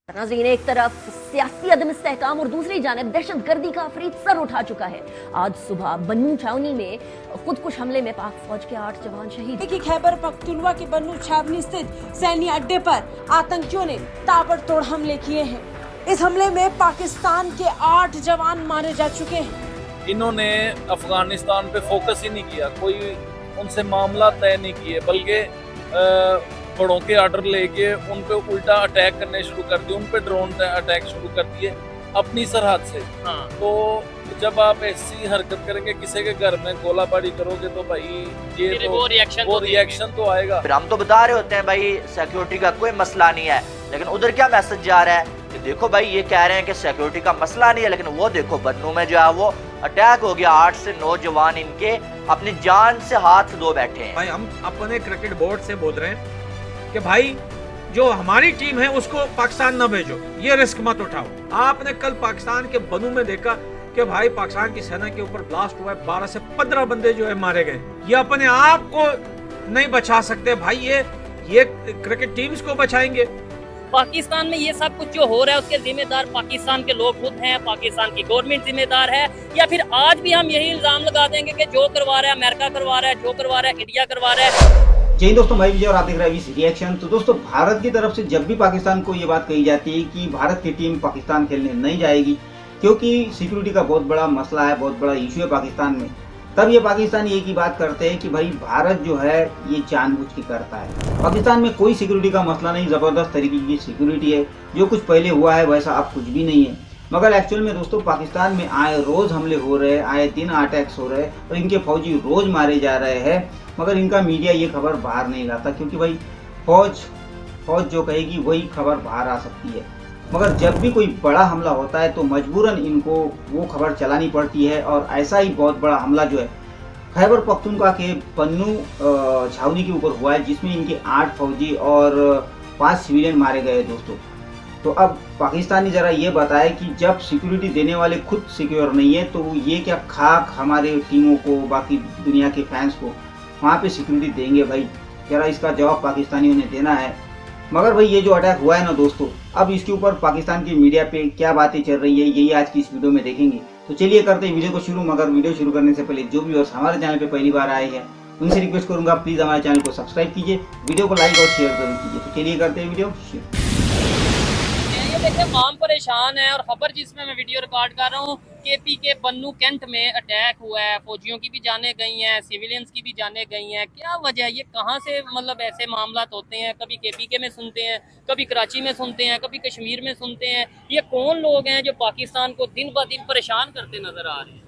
नाज़रीन, एक तरफ सियासी अदम इस्तेहकाम और दूसरी जानिब दहशतगर्दी का आफरीत सर उठा चुका है। आज सुबह बन्नू छावनी में खुदकुश हमले में पाक फौज के 8 जवान शहीद। खैबर पख्तूनख्वा के बन्नू छावनी स्थित सैन्य अड्डे पर आतंकियों ने ताबड़तोड़ हमले किए हैं। इस हमले में पाकिस्तान के 8 जवान मारे जा चुके हैं। इन्होंने अफगानिस्तान पे फोकस ही नहीं किया, कोई उनसे मामला तय नहीं किए, बल्कि बड़ों के ऑर्डर लेके उन पे उल्टा अटैक करने शुरू कर दिए, उन पे ड्रोन अटैक शुरू कर दिए अपनी सरहद से। हाँ। तो जब आप ऐसी हरकत करेंगे, किसी के घर में गोलाबारी करोगे तो भाई ये तो वो रिएक्शन तो आएगा। फिर हम तो बता रहे होते हैं भाई सिक्योरिटी का कोई मसला नहीं है, लेकिन उधर क्या मैसेज जा रहा है कि देखो भाई ये कह रहे हैं कि सिक्योरिटी का मसला नहीं है, लेकिन वो देखो बन्नू में जो है वो अटैक हो गया, 8 से 9 जवान इनके अपनी जान से हाथ धो बैठे हैं। भाई हम अपने क्रिकेट बोर्ड से बोल रहे हैं कि भाई जो हमारी टीम है उसको पाकिस्तान न भेजो, ये रिस्क मत उठाओ। आपने कल पाकिस्तान के बन्नू में देखा कि भाई पाकिस्तान की सेना के ऊपर ब्लास्ट हुआ है, 12 से 15 बंदे जो है मारे गए। ये अपने आप को नहीं बचा सकते भाई, ये क्रिकेट टीम्स को बचाएंगे। पाकिस्तान में ये सब कुछ जो हो रहा है उसके जिम्मेदार पाकिस्तान के लोग खुद हैं, पाकिस्तान की गवर्नमेंट जिम्मेदार है, या फिर आज भी हम यही इल्जाम लगा देंगे कि जो करवा रहा है अमेरिका करवा रहा है, जो करवा रहा है इंडिया करवा रहा है। जय दोस्तों, मैं विजय और आप देख रहे हैं रिएक्शन। तो दोस्तों, भारत की तरफ से जब भी पाकिस्तान को ये बात कही जाती है कि भारत की टीम पाकिस्तान खेलने नहीं जाएगी क्योंकि सिक्योरिटी का बहुत बड़ा मसला है, बहुत बड़ा इशू है पाकिस्तान में, तब ये पाकिस्तान एक ही बात करते हैं कि भाई भारत जो है ये जानबूझ के करता है। पाकिस्तान में कोई सिक्योरिटी का मसला नहीं, ज़बरदस्त तरीके की सिक्योरिटी है, जो कुछ पहले हुआ है वैसा अब कुछ भी नहीं है। मगर एक्चुअल में दोस्तों पाकिस्तान में आए रोज़ हमले हो रहे हैं, आए दिन अटैक्स हो रहे हैं और इनके फौजी रोज़ मारे जा रहे हैं, मगर इनका मीडिया ये खबर बाहर नहीं लाता क्योंकि भाई फौज जो कहेगी वही खबर बाहर आ सकती है। मगर जब भी कोई बड़ा हमला होता है तो मजबूरन इनको वो खबर चलानी पड़ती है और ऐसा ही बहुत बड़ा हमला जो है खैबर पख्तूनख्वा के बन्नू छावनी के ऊपर हुआ है, जिसमें इनके 8 फौजी और 5 सिविलियन मारे गए दोस्तों। तो अब पाकिस्तानी ज़रा ये बताए कि जब सिक्योरिटी देने वाले खुद सिक्योर नहीं है तो ये क्या खाक हमारे टीमों को, बाकी दुनिया के फैंस को वहाँ पे सिक्योरिटी देंगे भाई? ज़रा इसका जवाब पाकिस्तानियों ने देना है। मगर भाई ये जो अटैक हुआ है ना दोस्तों, अब इसके ऊपर पाकिस्तान की मीडिया पे क्या बातें चल रही है यही आज की इस वीडियो में देखेंगे। तो चलिए करते हैं वीडियो को शुरू। मगर वीडियो शुरू करने से पहले जो व्यूअर्स हमारे चैनल पे पहली बार आए हैं उनसे रिक्वेस्ट करूंगा प्लीज़ हमारे चैनल को सब्सक्राइब कीजिए, वीडियो को लाइक और शेयर जरूर कीजिए। तो चलिए करते हैं वीडियो शुरू। देखिए आम परेशान है और खबर जिसमें मैं वीडियो रिकॉर्ड कर रहा हूँ, केपी के बन्नू कैंट में अटैक हुआ है, फौजियों की भी जानें गई हैं, सिविलियंस की भी जानें गई हैं। क्या वजह है, ये कहाँ से मतलब ऐसे मामला होते हैं? कभी केपी के में सुनते हैं, कभी कराची में सुनते हैं, कभी कश्मीर में सुनते हैं। ये कौन लोग हैं जो पाकिस्तान को दिन ब दिन परेशान करते नजर आ रहे हैं?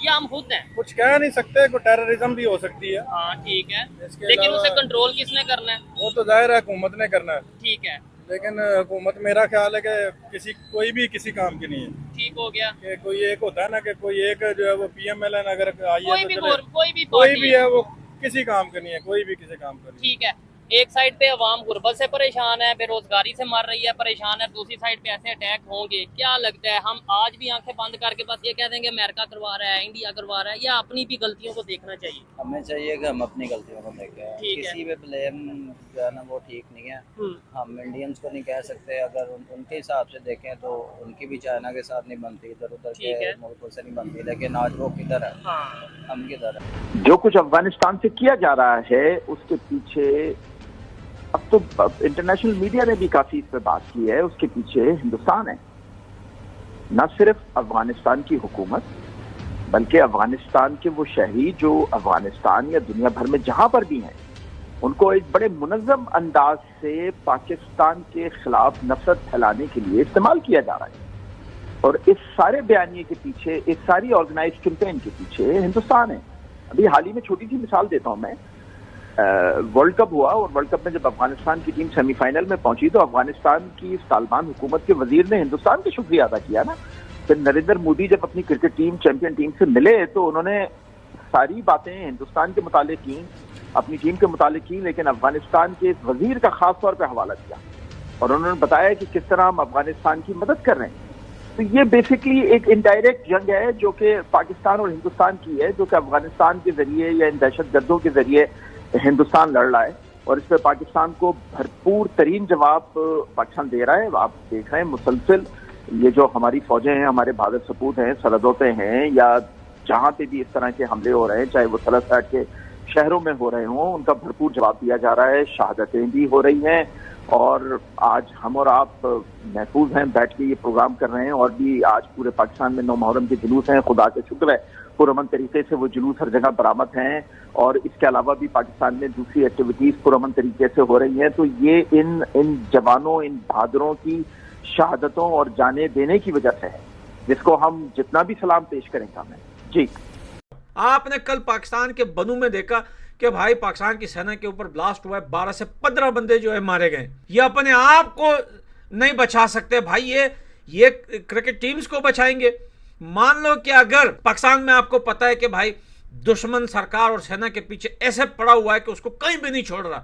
ये हम खुद हैं, कुछ कह नहीं सकते, कोई टेररिज्म भी हो सकती है। हाँ ठीक है, लेकिन उसे कंट्रोल किसने करना है? वो तो जाहिर है हुकूमत ने करना है। ठीक है, लेकिन हुकूमत मेरा ख्याल है कि कोई भी किसी काम की नहीं है। ठीक हो गया कि कोई एक होता है ना कि कोई एक जो है वो PMLN अगर आई है कोई भी है वो किसी काम का नहीं है, कोई भी किसी काम का नहीं। ठीक है, एक साइड पे अवाम गुर्बत से परेशान है, बेरोजगारी से मर रही है, परेशान है, दूसरी साइड पे ऐसे अटैक होंगे। क्या लगता है हम आज भी आंखें बंद करके बस ये कह देंगे अमेरिका करवा रहा है, इंडिया करवा रहा है, या अपनी भी गलतियों को देखना चाहिए? हमें चाहिए कि हम अपनी गलतियों को देखें, किसी पे ब्लेम जो है ना वो ठीक नहीं है। हम इंडियंस को नहीं कह सकते, अगर उनके हिसाब से देखें तो उनकी भी चाइना के साथ नहीं बनती, इधर उधर के मुल्कों से नहीं बनती, लेकिन आज वो किधर है, हम किधर है? जो कुछ अफगानिस्तान से किया जा रहा है उसके पीछे अब तो इंटरनेशनल मीडिया ने भी काफी इस पर बात की है, उसके पीछे हिंदुस्तान है। न सिर्फ अफगानिस्तान की हुकूमत बल्कि अफगानिस्तान के वो शहरी जो अफगानिस्तान या दुनिया भर में जहां पर भी हैं उनको एक बड़े मुनज़्ज़म अंदाज से पाकिस्तान के खिलाफ नफरत फैलाने के लिए इस्तेमाल किया जा रहा है। और इस सारे बयानिए के पीछे, इस सारी ऑर्गेनाइज कैंपेन के पीछे हिंदुस्तान है। अभी हाल ही में छोटी सी मिसाल देता हूं मैं, वर्ल्ड कप हुआ और वर्ल्ड कप में जब अफगानिस्तान की टीम सेमीफाइनल में पहुंची तो अफगानिस्तान की तालिबान हुकूमत के वजीर ने हिंदुस्तान का शुक्रिया अदा किया ना। फिर नरेंद्र मोदी जब अपनी क्रिकेट टीम, चैंपियन टीम से मिले तो उन्होंने सारी बातें हिंदुस्तान के मुतालिक की, अपनी टीम के मुतालिक की, लेकिन अफगानिस्तान के इस वजीर का खास तौर पर हवाला किया और उन्होंने बताया कि किस तरह हम अफगानिस्तान की मदद कर रहे हैं। तो ये बेसिकली एक इनडायरेक्ट जंग है जो कि पाकिस्तान और हिंदुस्तान की है, जो कि अफगानिस्तान के जरिए या इन दहशतगर्दों के जरिए हिंदुस्तान लड़ रहा है और इस पर पाकिस्तान को भरपूर तरीन जवाब पाकिस्तान दे रहा है। आप देख रहे हैं मुसलसल ये जो हमारी फौजें हैं, हमारे भारत सपूत हैं, सरहदों पे हैं या जहां पे भी इस तरह के हमले हो रहे हैं, चाहे वो सरहद साइड के शहरों में हो रहे हों, उनका भरपूर जवाब दिया जा रहा है। शहादतें भी हो रही हैं और आज हम और आप महफूज हैं, बैठ के ये प्रोग्राम कर रहे हैं और भी आज पूरे पाकिस्तान में 9 मुहर्रम के जुलूस हैं। खुदा का शुक्र है पुरअमन तरीके से वो जुलूस हर जगह बरामद हैं और इसके अलावा भी पाकिस्तान में दूसरी एक्टिविटीज पुरअमन तरीके से हो रही हैं। तो ये इन जवानों, इन बहादुरों की शहादतों और जाने देने की वजह से है, जिसको हम जितना भी सलाम पेश करें कम है। जी, आपने कल पाकिस्तान के बनू में देखा कि भाई पाकिस्तान की सेना के ऊपर ब्लास्ट हुआ है, 12 से 15 बंदे जो है मारे गए। ये अपने आप को नहीं बचा सकते भाई, ये क्रिकेट टीम्स को बचाएंगे। मान लो कि अगर पाकिस्तान में आपको पता है कि भाई दुश्मन सरकार और सेना के पीछे ऐसे पड़ा हुआ है कि उसको कहीं भी नहीं छोड़ रहा,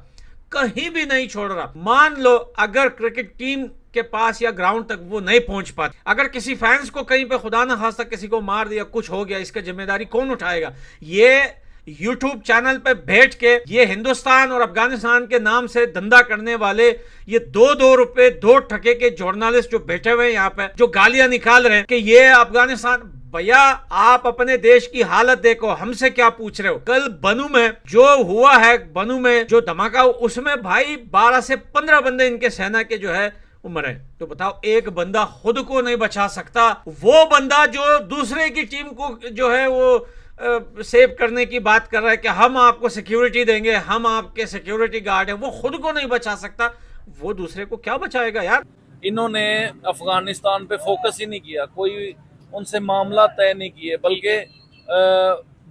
कहीं भी नहीं छोड़ रहा। मान लो अगर क्रिकेट टीम के पास या ग्राउंड तक वो नहीं पहुंच पाती, अगर किसी फैंस को कहीं पे खुदा ना खास्ता किसी को मार दिया, कुछ हो गया, इसका जिम्मेदारी कौन उठाएगा? ये यूट्यूब चैनल पे बैठ के ये हिंदुस्तान और अफगानिस्तान के नाम से धंधा करने वाले ये 2-2 रुपए 2 टके के जर्नलिस्ट जो बैठे हुए हैं यहाँ पे, जो गालियां निकाल रहे हैं कि ये अफगानिस्तान, भैया आप अपने देश की हालत देखो, हमसे क्या पूछ रहे हो? कल बनू में जो हुआ है, बनू में जो धमाका, उसमें भाई 12 से 15 बंदे इनके सेना के जो है उम्र है। तो बताओ, एक बंदा खुद को नहीं बचा सकता, वो बंदा जो दूसरे की टीम को जो है वो सेव करने की बात कर रहा है कि हम आपको सिक्योरिटी देंगे, हम आपके सिक्योरिटी गार्ड हैं, वो खुद को नहीं बचा सकता, वो दूसरे को क्या बचाएगा यार? इन्होंने अफगानिस्तान पे फोकस ही नहीं किया, कोई उनसे मामला तय नहीं किए, बल्कि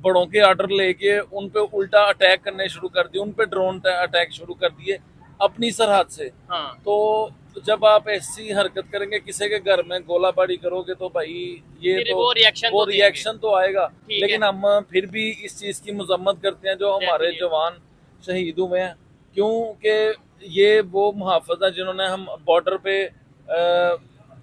बड़ों के आर्डर लेके उन पे उल्टा अटैक करने शुरू कर दिए, उन पे ड्रोन अटैक शुरू कर दिए अपनी सरहद से। हाँ। तो जब आप ऐसी हरकत करेंगे, किसी के घर में गोलाबारी करोगे, तो भाई ये तो वो रिएक्शन तो आएगा। लेकिन हम फिर भी इस चीज की मजम्मत करते हैं जो हमारे जवान शहीद हुए हैं, क्योंकि ये वो मुहाफिज है जिन्होंने हम बॉर्डर पे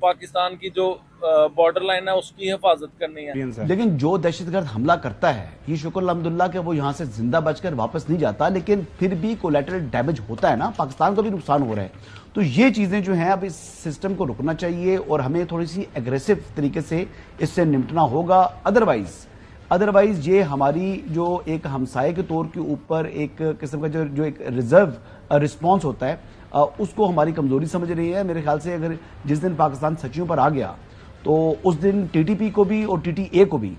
पाकिस्तान की जो बॉर्डर लाइन है उसकी हिफाजत करनी है। लेकिन जो दहशतगर्द हमला करता है, ये शुक्र अल्हम्दुलिल्लाह कि वो यहाँ से जिंदा बचकर वापस नहीं जाता, लेकिन फिर भी कोलैटरल डैमेज होता है ना, पाकिस्तान को भी नुकसान हो रहा है। तो ये चीजें जो हैं, अब इस सिस्टम को रुकना चाहिए और हमें थोड़ी सी एग्रेसिव तरीके से इससे निपटना होगा। अदरवाइज ये हमारी जो एक हमसाये के तौर के ऊपर एक किस्म का जो एक रिजर्व रिस्पॉन्स होता है, उसको हमारी कमजोरी समझ रही है। मेरे ख्याल से अगर जिस दिन पाकिस्तान सचियों पर आ गया तो उस दिन टीटीपी को भी और टीटीए को भी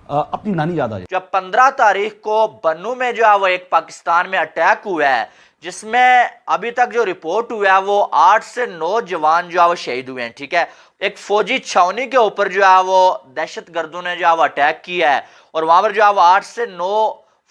अपनी नानी याद आ जाए। जब 15 तारीख को बन्नू में जो है वो एक पाकिस्तान में अटैक हुआ है, जिसमें अभी तक जो रिपोर्ट हुआ है वो 8 से 9 जवान जो है वो शहीद हुए हैं। ठीक है, एक फौजी छावनी के ऊपर जो है वो दहशतगर्दों ने जो है वो अटैक किया है और वहां पर जो है वो 8 से 9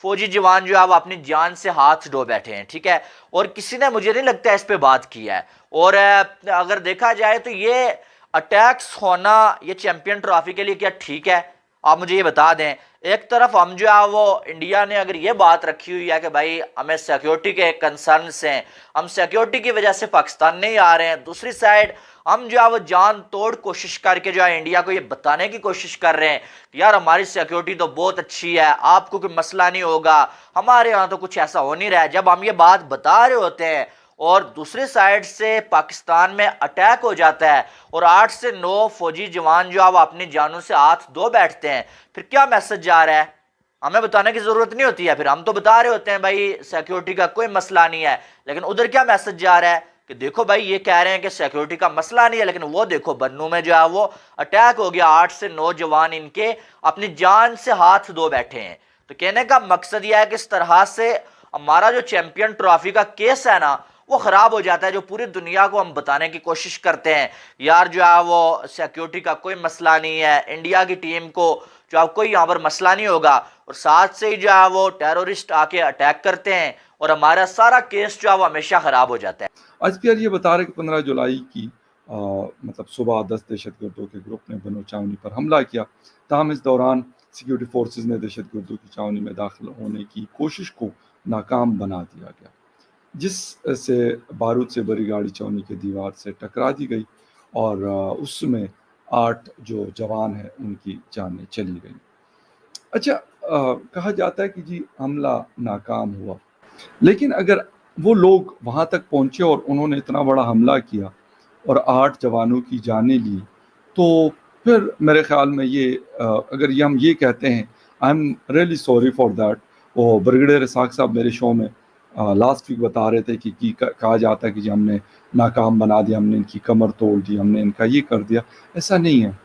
फौजी जवान जो है वो अपनी जान से हाथ धो बैठे हैं। ठीक है, और किसी ने, मुझे नहीं लगता, इस पे बात की है। और अगर देखा जाए तो ये अटैक्स होना ये चैंपियन ट्रॉफी के लिए क्या ठीक है? आप मुझे ये बता दें। एक तरफ हम जो है वो इंडिया ने अगर ये बात रखी हुई है कि भाई हमें सिक्योरिटी के कंसर्न्स हैं, हम सिक्योरिटी की वजह से पाकिस्तान नहीं आ रहे हैं, दूसरी साइड हम जो है वो जान तोड़ कोशिश करके जो है इंडिया को ये बताने की कोशिश कर रहे हैं कि यार हमारी सिक्योरिटी तो बहुत अच्छी है, आपको कोई मसला नहीं होगा, हमारे यहाँ तो कुछ ऐसा हो नहीं रहा है। जब हम ये बात बता रहे होते हैं और दूसरी साइड से पाकिस्तान में अटैक हो जाता है और 8 से 9 फौजी जवान जो है वो अपनी जानों से हाथ धो बैठते हैं, फिर क्या मैसेज जा रहा है? हमें बताने की जरूरत नहीं होती है, फिर हम तो बता रहे होते हैं भाई सिक्योरिटी का कोई मसला नहीं है, लेकिन उधर क्या मैसेज जा रहा है कि देखो भाई ये कह रहे हैं कि सिक्योरिटी का मसला नहीं है, लेकिन वो देखो बन्नू में जो है वो अटैक हो गया, 8 से 9 जवान इनके अपनी जान से हाथ धो बैठे हैं। तो कहने का मकसद यह है कि इस तरह से हमारा जो चैंपियन ट्रॉफी का केस है ना वो खराब हो जाता है, जो पूरी दुनिया को हम बताने की कोशिश करते हैं यार जो है वो सिक्योरिटी का कोई मसला नहीं है, इंडिया की टीम को जो है कोई यहाँ पर मसला नहीं होगा, और साथ से ही जो है वो टेररिस्ट आके अटैक करते हैं और हमारा सारा केस जो है वो हमेशा खराब हो जाता है। एसपीआर ये बता रहे कि 15 जुलाई की मतलब सुबह 10 दहशतगर्दों के ग्रुप ने बनो छावनी पर हमला किया। ताहम इस दौरान सिक्योरिटी फोर्सेज ने दहशतगर्दों की छावनी में दाखिल होने की कोशिश को नाकाम बना दिया गया, जिससे बारूद से भरी गाड़ी छावनी की दीवार से टकरा दी गई और उसमें 8 जो जवान हैं उनकी जानें चली गई। अच्छा, कहा जाता है कि जी हमला नाकाम हुआ, लेकिन अगर वो लोग वहाँ तक पहुँचे और उन्होंने इतना बड़ा हमला किया और 8 जवानों की जानें ली, तो फिर मेरे ख्याल में ये अगर ये हम ये कहते हैं, I am really sorry for that. वो ब्रिगेडियर इसाक साहब मेरे शो में लास्ट वीक बता रहे थे कि कहा जाता है कि जी हमने नाकाम बना दिया, हमने इनकी कमर तोड़ दी, हमने इनका ये कर दिया। ऐसा नहीं है।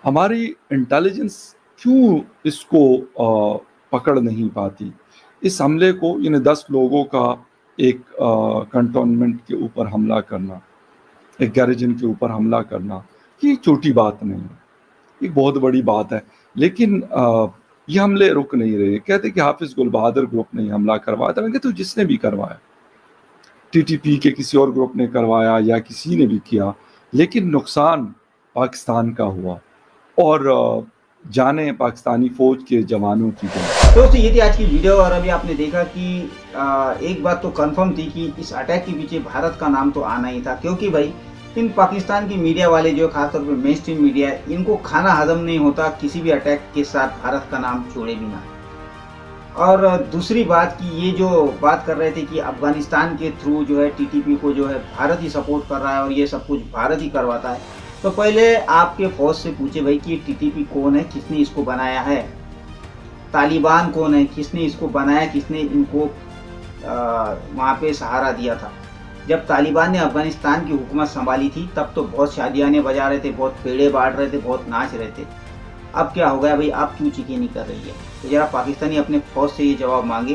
हमारी इंटेलिजेंस क्यों इसको पकड़ नहीं पाती? इस हमले को, यानी 10 लोगों का एक कंटोनमेंट के ऊपर हमला करना, एक गैरेजन के ऊपर हमला करना, ये छोटी बात नहीं है, ये बहुत बड़ी बात है। लेकिन ये हमले रुक नहीं रहे। कहते कि हाफिज गुल बहादुर ग्रुप ने हमला करवाया था। मैं कहता हूँ जिसने भी करवाया, टीटीपी के किसी और ग्रुप ने करवाया या किसी ने भी किया, लेकिन नुकसान पाकिस्तान का हुआ और जाने पाकिस्तानी फौज के जवानों की गई। दोस्तों ये थी आज की वीडियो। और अभी आपने देखा कि एक बात तो कंफर्म थी कि इस अटैक के पीछे भारत का नाम तो आना ही था, क्योंकि भाई इन पाकिस्तान की मीडिया वाले जो खासतौर पे मेन स्ट्रीम मीडिया है, इनको खाना हजम नहीं होता किसी भी अटैक के साथ भारत का नाम छोड़े बिना। और दूसरी बात कि ये जो बात कर रहे थे कि अफगानिस्तान के थ्रू जो है टीटीपी को जो है भारत ही सपोर्ट कर रहा है और ये सब कुछ भारत ही करवाता है, तो पहले आपके फौज से पूछे भाई कि टीटीपी कौन है, किसने इसको बनाया है? तालिबान कौन है, किसने इसको बनाया, किसने इनको वहाँ पे सहारा दिया था? जब तालिबान ने अफगानिस्तान की हुकूमत संभाली थी तब तो बहुत शादियाने बजा रहे थे, बहुत पेड़े बांट रहे थे, बहुत नाच रहे थे। अब क्या हो गया भाई, आप क्यों चिकी नहीं कर रही है? तो जरा पाकिस्तानी अपने फौज से ये जवाब मांगे,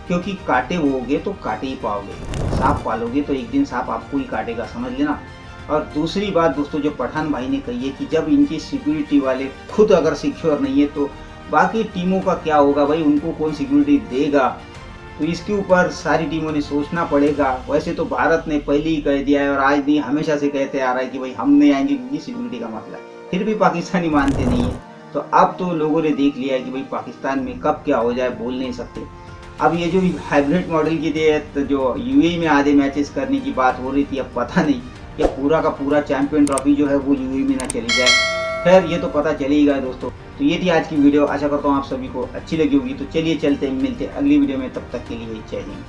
क्योंकि काटे बोओगे तो काटे ही पाओगे, सांप पालोगे तो एक दिन सांप आपको ही काटेगा, समझ लेना। और दूसरी बात दोस्तों, जो पठान भाई ने कही है कि जब इनकी सिक्योरिटी वाले खुद अगर सिक्योर नहीं है तो बाकी टीमों का क्या होगा भाई, उनको कौन सिक्योरिटी देगा? तो इसके ऊपर सारी टीमों ने सोचना पड़ेगा। वैसे तो भारत ने पहले ही कह दिया है और आज नहीं हमेशा से कहते आ रहा है कि भाई हम नहीं आएंगे क्योंकि सिक्योरिटी का मसला है, फिर भी पाकिस्तानी मानते नहीं है। तो अब तो लोगों ने देख लिया है कि भाई पाकिस्तान में कब क्या हो जाए बोल नहीं सकते। अब ये जो हाइब्रिड मॉडल की तहत जो यूएई में आधे मैचेस करने की बात हो रही थी, अब पता नहीं कि पूरा का पूरा चैंपियन ट्रॉफी जो है वो यूएई में ना चली जाए। खैर ये तो पता चलेगा दोस्तों। तो ये थी आज की वीडियो, आशा करता हूँ आप सभी को अच्छी लगी होगी। तो चलिए चलते मिलते अगली वीडियो में, तब तक के लिए जय हिंद।